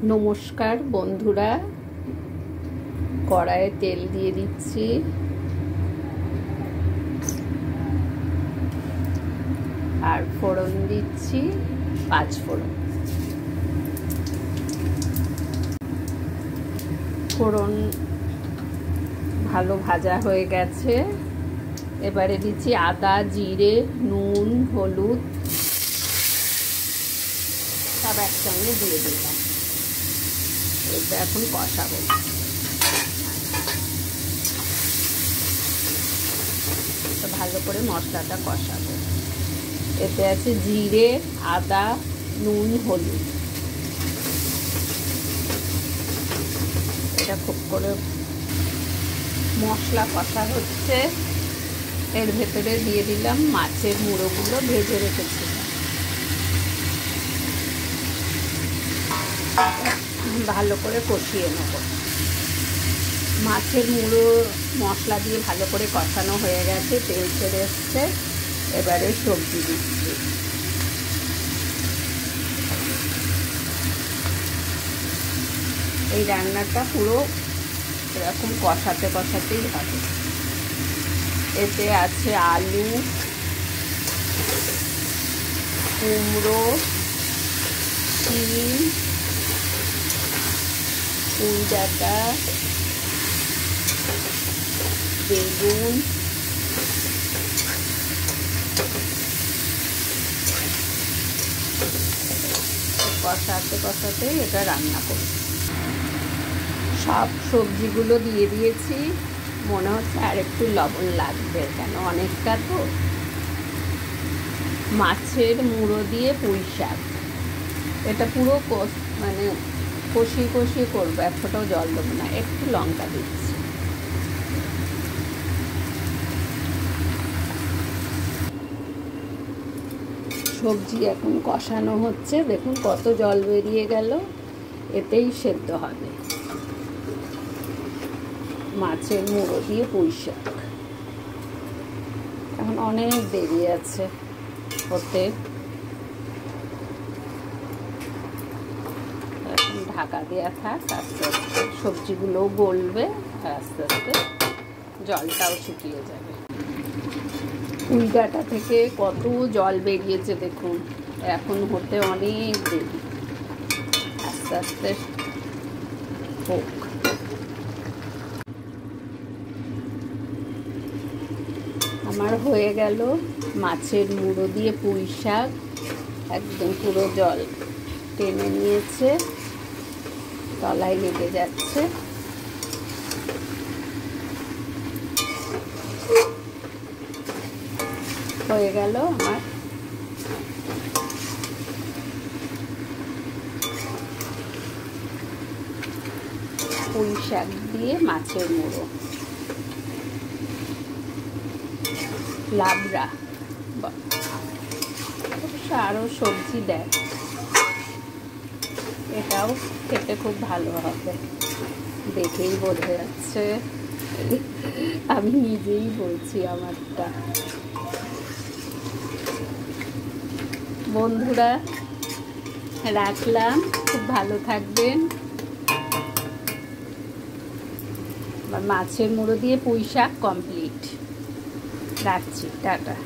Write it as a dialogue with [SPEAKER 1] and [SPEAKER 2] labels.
[SPEAKER 1] নমস্কার বন্ধুরা, কড়াইয়ে তেল দিয়ে দিচ্ছি। আর ফোড়ন দিচ্ছি 5 ফোড়ন। ফোড়ন ভালো ভাজা হয়ে গেছে। এবারে দিচ্ছি আদা, জিরে, নুন, হলুদ সব একসঙ্গে দিয়ে দিলাম। এটা এখন কষাবো। ভালো করে মশলাটা কষাবো। এতে আছে জিরে, আদা, নুন, হলুদ। এটা খুব করে মশলা কষা হচ্ছে। এর ভেতরে দিয়ে দিলাম মাছের মুড়োগুলো ভেজে রেখেছিলাম। ভালো করে কষিয়ে নেব। মাছের মুড়ো মশলা দিয়ে ভালো করে কষানো হয়ে গেছে, তেল ছেড়ে এসছে। এবারে সবজি দিচ্ছি। এই রান্নাটা পুরো এরকম কষাতে কষাতেই হবে। এতে আছে আলু, কুমড়ো, শিম, পুঁই ডাঁটা, বেগুন, কষাতে কষাতে এটা রান্না করি। সব সবজিগুলো দিয়ে দিয়েছি। মনে হচ্ছে আর একটু লবণ লাগবে, কেন অনেকটা তো। মাছের মুড়ো দিয়ে পুঁই শাক, এটা পুরো মানে কষিয়ে কষিয়ে করবো, এক ফোঁটাও জল দেবো না। একটু লঙ্কা দিচ্ছি। সবজি এখন কষানো হচ্ছে। দেখুন কত জল বেরিয়ে গেল। এতেই সেদ্ধ হবে মাছের মুড়ো দিয়ে পুঁই শাক। এখন অনেক দেরি আছে হতে। এখন ঢাকা দেওয়া থাক, আস্তে আস্তে সবজিগুলোও গলবে আর আস্তে আস্তে জলটাও শুকিয়ে যাবে। পুঁই ডাঁটা থেকে কত জল বেরিয়েছে দেখুন। এখন হতে অনেক দেরি, আস্তে আস্তে হোক। আমার হয়ে গেল মাছের মুড়ো দিয়ে পুঁই শাক। একদম পুরো জল টেনে নিয়েছে, তলায় লেগে যাচ্ছে। হয়ে গেল আমার পুঁই শাক দিয়ে মাছের মুড়ো। লাবড়া, আরও সবজি দেয়, এটাও খেতে খুব ভালো হবে। দেখেই বোঝা যাচ্ছে, আমি নিজেই বলছি আমারটা। বন্ধুরা রাখলাম, খুব ভালো থাকবেন। মাছের মুড়ো দিয়ে পুঁই শাক কমপ্লিট। রাখছি, টাটা।